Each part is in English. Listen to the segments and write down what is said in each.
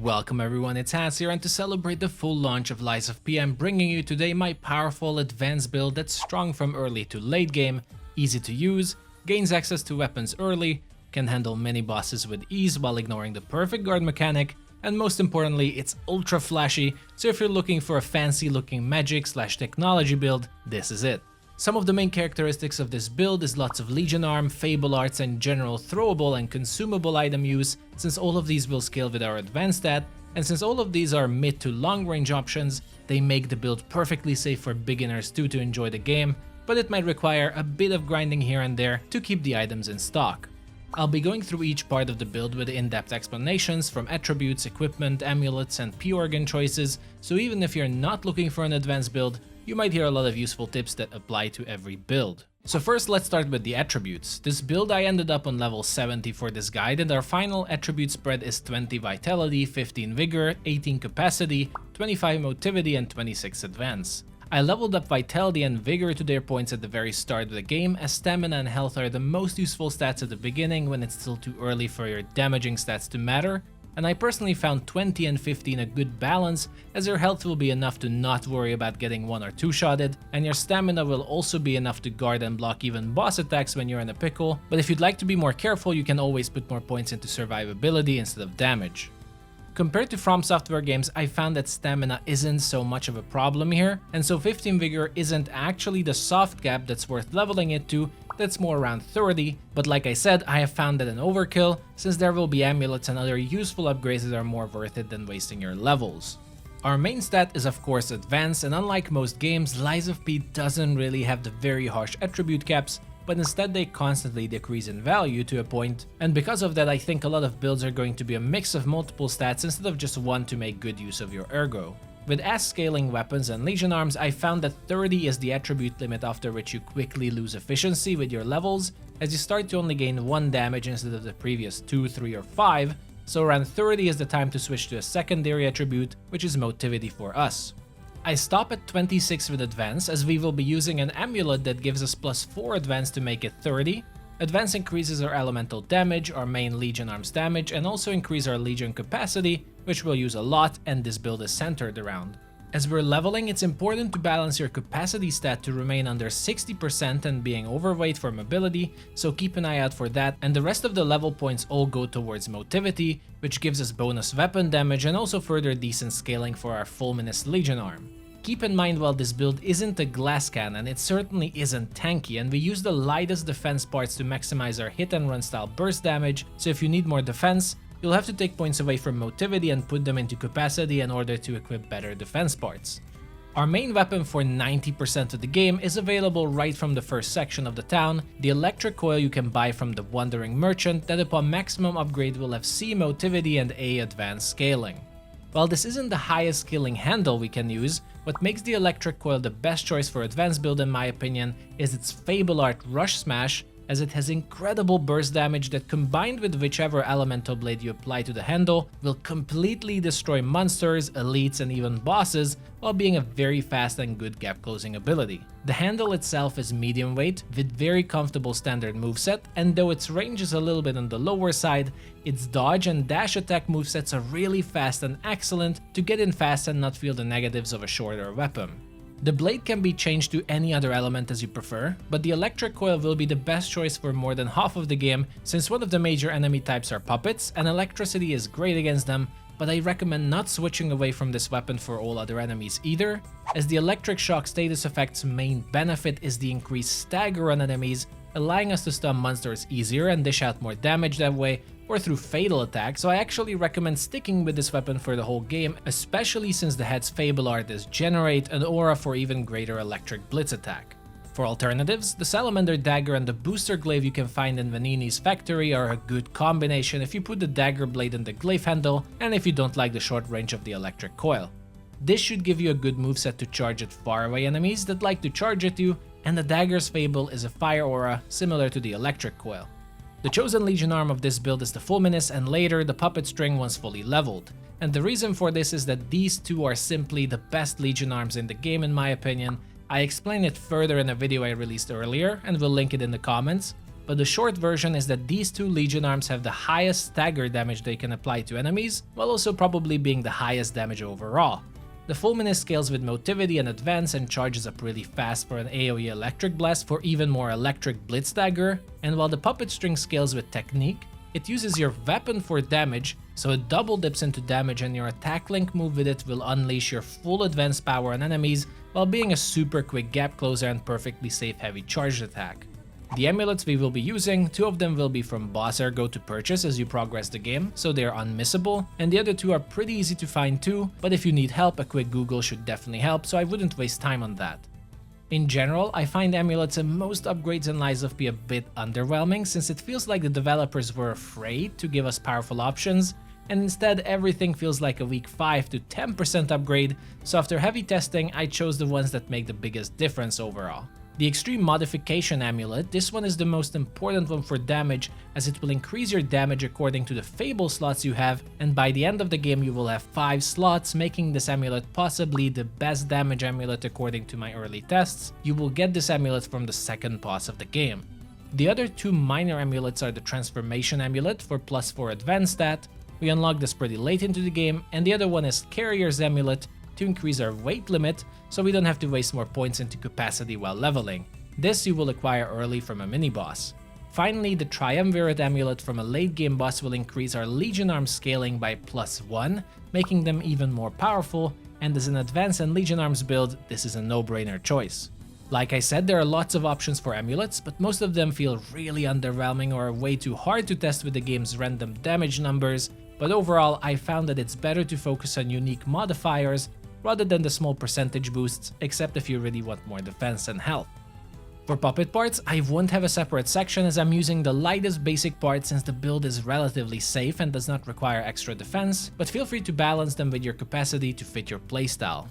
Welcome everyone, it's Haz here, and to celebrate the full launch of Lies of P, I'm bringing you today my powerful advanced build that's strong from early to late game, easy to use, gains access to weapons early, can handle many bosses with ease while ignoring the perfect guard mechanic, and most importantly, it's ultra flashy, so if you're looking for a fancy looking magic/technology build, this is it. Some of the main characteristics of this build is lots of Legion Arm, Fable Arts, and general throwable and consumable item use, since all of these will scale with our advanced stat, and since all of these are mid to long range options, they make the build perfectly safe for beginners too to enjoy the game, but it might require a bit of grinding here and there to keep the items in stock. I'll be going through each part of the build with in-depth explanations from attributes, equipment, amulets, and P-organ choices, so even if you're not looking for an advanced build, you might hear a lot of useful tips that apply to every build. So first, let's start with the attributes. This build I ended up on level 70 for this guide, and our final attribute spread is 20 Vitality, 15 Vigor, 18 Capacity, 25 Motivity, and 26 Advance. I leveled up Vitality and Vigor to their points at the very start of the game, as Stamina and Health are the most useful stats at the beginning when it's still too early for your damaging stats to matter, and I personally found 20 and 15 a good balance, as your health will be enough to not worry about getting 1 or 2 shotted, and your stamina will also be enough to guard and block even boss attacks when you're in a pickle, but if you'd like to be more careful, you can always put more points into survivability instead of damage. Compared to From Software games, I found that stamina isn't so much of a problem here, and so 15 Vigor isn't actually the soft cap that's worth leveling it to, that's more around 30, but like I said, I have found that an overkill, since there will be amulets and other useful upgrades that are more worth it than wasting your levels. Our main stat is of course Advance, and unlike most games, Lies of P doesn't really have the very harsh attribute caps, but instead they constantly decrease in value to a point, and because of that I think a lot of builds are going to be a mix of multiple stats instead of just one to make good use of your ergo. With scaling weapons and Legion Arms, I found that 30 is the attribute limit after which you quickly lose efficiency with your levels, as you start to only gain 1 damage instead of the previous 2, 3, or 5, so around 30 is the time to switch to a secondary attribute, which is Motivity for us. I stop at 26 with Advance, as we will be using an amulet that gives us +4 Advance to make it 30. Advance increases our elemental damage, our main Legion Arms damage, and also increase our Legion capacity, which we'll use a lot and this build is centered around. As we're leveling, it's important to balance your capacity stat to remain under 60% and being overweight for mobility, so keep an eye out for that, and the rest of the level points all go towards Motivity, which gives us bonus weapon damage and also further decent scaling for our Fulminous Legion Arm. Keep in mind, while this build isn't a glass cannon, it certainly isn't tanky, and we use the lightest defense parts to maximize our hit and run style burst damage, so if you need more defense, you'll have to take points away from Motivity and put them into capacity in order to equip better defense parts. Our main weapon for 90% of the game is available right from the first section of the town, the electric coil you can buy from the Wandering Merchant that upon maximum upgrade will have C Motivity and A advanced scaling. While this isn't the highest scaling handle we can use, what makes the electric coil the best choice for advanced build in my opinion is its Fable Art Rush Smash, as it has incredible burst damage that, combined with whichever elemental blade you apply to the handle, will completely destroy monsters, elites, and even bosses, while being a very fast and good gap closing ability. The handle itself is medium weight, with very comfortable standard moveset, and though its range is a little bit on the lower side, its dodge and dash attack movesets are really fast and excellent to get in fast and not feel the negatives of a shorter weapon. The blade can be changed to any other element as you prefer, but the electric coil will be the best choice for more than half of the game, since one of the major enemy types are puppets, and electricity is great against them, but I recommend not switching away from this weapon for all other enemies either, as the electric shock status effect's main benefit is the increased stagger on enemies, allowing us to stun monsters easier and dish out more damage that way, or through fatal attacks, so I actually recommend sticking with this weapon for the whole game, especially since the head's Fable Art is Generate, an aura for even greater electric blitz attack. For alternatives, the Salamander Dagger and the Booster Glaive you can find in Vanini's factory are a good combination if you put the dagger blade in the glaive handle and if you don't like the short range of the electric coil. This should give you a good moveset to charge at faraway enemies that like to charge at you, and the dagger's Fable is a fire aura similar to the electric coil. The chosen Legion Arm of this build is the Fulminous, and later the Puppet String once fully leveled. And the reason for this is that these two are simply the best Legion Arms in the game in my opinion. I explain it further in a video I released earlier and will link it in the comments. but the short version is that these two Legion arms have the highest stagger damage they can apply to enemies, while also probably being the highest damage overall. The Fulminous scales with Motivity and Advance and charges up really fast for an AoE Electric Blast for even more Electric Blitz Dagger, and while the Puppet String scales with Technique, it uses your weapon for damage, so it double dips into damage and your attack link move with it will unleash your full advanced power on enemies while being a super quick gap closer and perfectly safe heavy charged attack. The amulets we will be using, 2 of them will be from Boss Ergo to purchase as you progress the game, so they are unmissable, and the other 2 are pretty easy to find too, but if you need help, a quick Google should definitely help, so I wouldn't waste time on that. In general, I find amulets and most upgrades in Lies of P a bit underwhelming since it feels like the developers were afraid to give us powerful options, and instead everything feels like a weak 5 to 10% upgrade, so after heavy testing I chose the ones that make the biggest difference overall. The Extreme Modification Amulet, this one is the most important one for damage as it will increase your damage according to the Fable slots you have, and by the end of the game you will have 5 slots, making this amulet possibly the best damage amulet according to my early tests. You will get this amulet from the second boss of the game. The other 2 minor amulets are the Transformation Amulet for +4 advanced stat, we unlock this pretty late into the game, and the other one is Carrier's Amulet to increase our weight limit so we don't have to waste more points into capacity while leveling. This you will acquire early from a mini-boss. Finally, the Triumvirate Amulet from a late game boss will increase our Legion arm scaling by +1, making them even more powerful, and as an Advance and Legion arms build, this is a no-brainer choice. Like I said, there are lots of options for amulets, but most of them feel really underwhelming or way too hard to test with the game's random damage numbers, but overall I found that it's better to focus on unique modifiers rather than the small percentage boosts, except if you really want more defense and health. For puppet parts, I won't have a separate section as I'm using the lightest basic part since the build is relatively safe and does not require extra defense, but feel free to balance them with your capacity to fit your playstyle.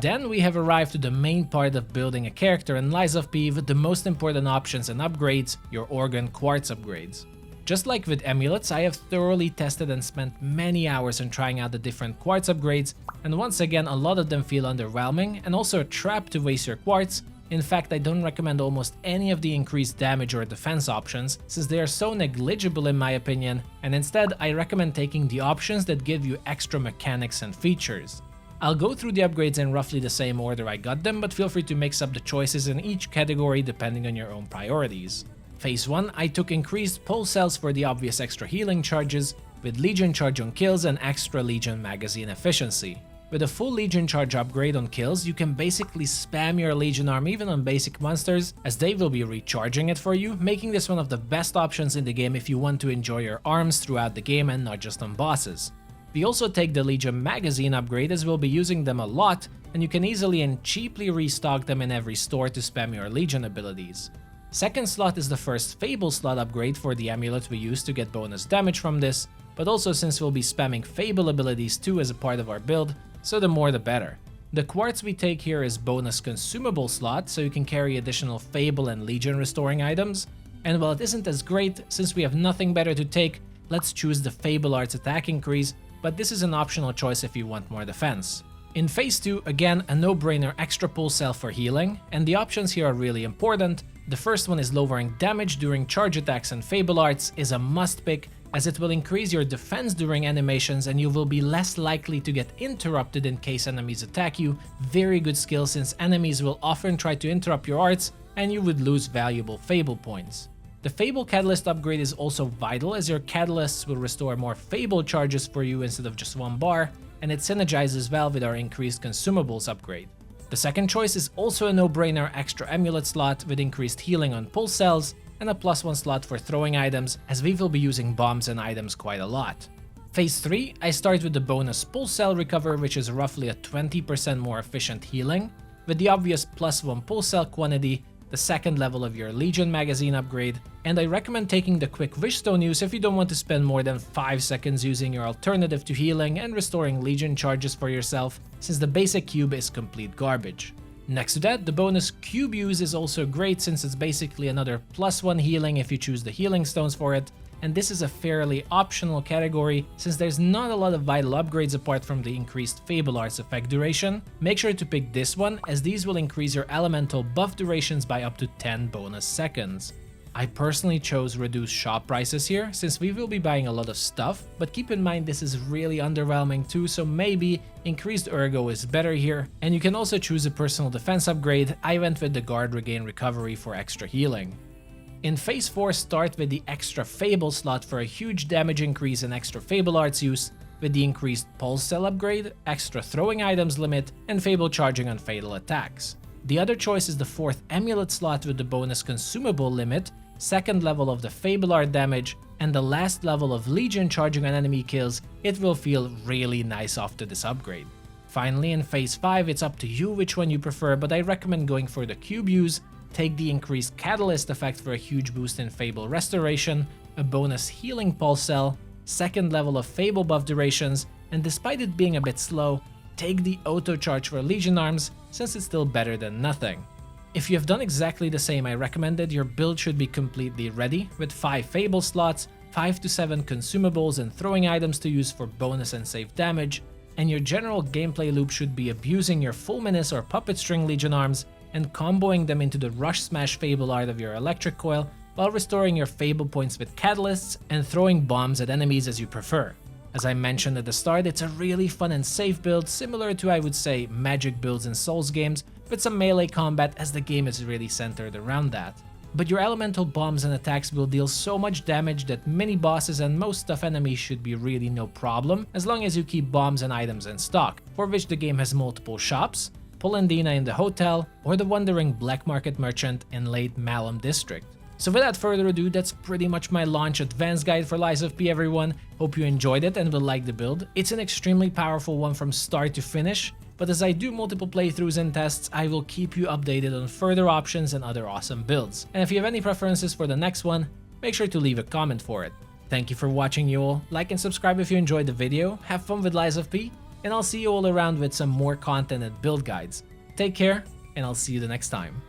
Then we have arrived to the main part of building a character in Lies of P with the most important options and upgrades, your Organ Quartz upgrades. Just like with amulets, I have thoroughly tested and spent many hours on trying out the different quartz upgrades, and once again a lot of them feel underwhelming and also a trap to waste your quartz. In fact, I don't recommend almost any of the increased damage or defense options since they are so negligible in my opinion, and instead I recommend taking the options that give you extra mechanics and features. I'll go through the upgrades in roughly the same order I got them, but feel free to mix up the choices in each category depending on your own priorities. Phase 1, I took increased pulse cells for the obvious extra healing charges, with Legion charge on kills and extra Legion magazine efficiency. With a full Legion charge upgrade on kills, you can basically spam your Legion arm even on basic monsters, as they will be recharging it for you, making this one of the best options in the game if you want to enjoy your arms throughout the game and not just on bosses. We also take the Legion magazine upgrade as we'll be using them a lot, and you can easily and cheaply restock them in every store to spam your Legion abilities. Second slot is the first Fable slot upgrade for the amulet we use to get bonus damage from this, but also since we'll be spamming Fable abilities too as a part of our build, so the more the better. The quartz we take here is bonus consumable slot, so you can carry additional Fable and Legion restoring items, and while it isn't as great, since we have nothing better to take, let's choose the Fable Arts attack increase, but this is an optional choice if you want more defense. In phase 2, again a no-brainer extra pulse cell for healing, and the options here are really important. The first one is lowering damage during charge attacks, and Fable Arts is a must pick as it will increase your defense during animations and you will be less likely to get interrupted in case enemies attack you. Very good skill since enemies will often try to interrupt your arts and you would lose valuable Fable points. The Fable Catalyst upgrade is also vital as your catalysts will restore more Fable charges for you instead of just 1 bar, and it synergizes well with our increased consumables upgrade. The second choice is also a no-brainer extra amulet slot with increased healing on pulse cells and a +1 slot for throwing items as we will be using bombs and items quite a lot. Phase 3, I start with the bonus pulse cell recover, which is roughly a 20% more efficient healing, with the obvious +1 pulse cell quantity, the second level of your Legion magazine upgrade, and I recommend taking the quick wish stone use if you don't want to spend more than 5 seconds using your alternative to healing and restoring Legion charges for yourself, since the basic cube is complete garbage. Next to that, the bonus cube use is also great since it's basically another +1 healing if you choose the healing stones for it, and this is a fairly optional category since there's not a lot of vital upgrades apart from the increased Fable Arts effect duration. Make sure to pick this one as these will increase your elemental buff durations by up to 10 bonus seconds. I personally chose reduced shop prices here since we will be buying a lot of stuff, but keep in mind this is really underwhelming too, so maybe increased ergo is better here. And you can also choose a personal defense upgrade. I went with the guard regain recovery for extra healing. In phase 4, start with the extra Fable slot for a huge damage increase and extra Fable Arts use, with the increased Pulse Cell upgrade, extra throwing items limit, and Fable charging on fatal attacks. The other choice is the 4th Amulet slot with the bonus consumable limit, 2nd level of the Fable Art damage, and the last level of Legion charging on enemy kills. It will feel really nice after this upgrade. Finally, in phase 5, it's up to you which one you prefer, but I recommend going for the cube use. Take the increased Catalyst effect for a huge boost in Fable Restoration, a bonus healing Pulse Cell, 2nd level of Fable buff durations, and despite it being a bit slow, take the auto charge for Legion arms since it's still better than nothing. If you have done exactly the same I recommended, your build should be completely ready with 5 Fable slots, 5 to 7 consumables and throwing items to use for bonus and save damage, and your general gameplay loop should be abusing your Fulminous or Puppet String Legion arms and comboing them into the Rush Smash Fable Art of your Electric Coil while restoring your Fable points with Catalysts and throwing bombs at enemies as you prefer. As I mentioned at the start, it's a really fun and safe build, similar to, I would say, magic builds in Souls games, with some melee combat as the game is really centered around that. But your elemental bombs and attacks will deal so much damage that mini bosses and most tough enemies should be really no problem, as long as you keep bombs and items in stock, for which the game has multiple shops, Polendina in the hotel, or the wandering black market merchant in Late Malum district. So without further ado, that's pretty much my launch advanced guide for Lies of P, everyone. Hope you enjoyed it and will like the build. It's an extremely powerful one from start to finish, but as I do multiple playthroughs and tests, I will keep you updated on further options and other awesome builds. And if you have any preferences for the next one, make sure to leave a comment for it. Thank you for watching, you all. Like and subscribe if you enjoyed the video, have fun with Lies of P, and I'll see you all around with some more content and build guides. Take care, and I'll see you the next time.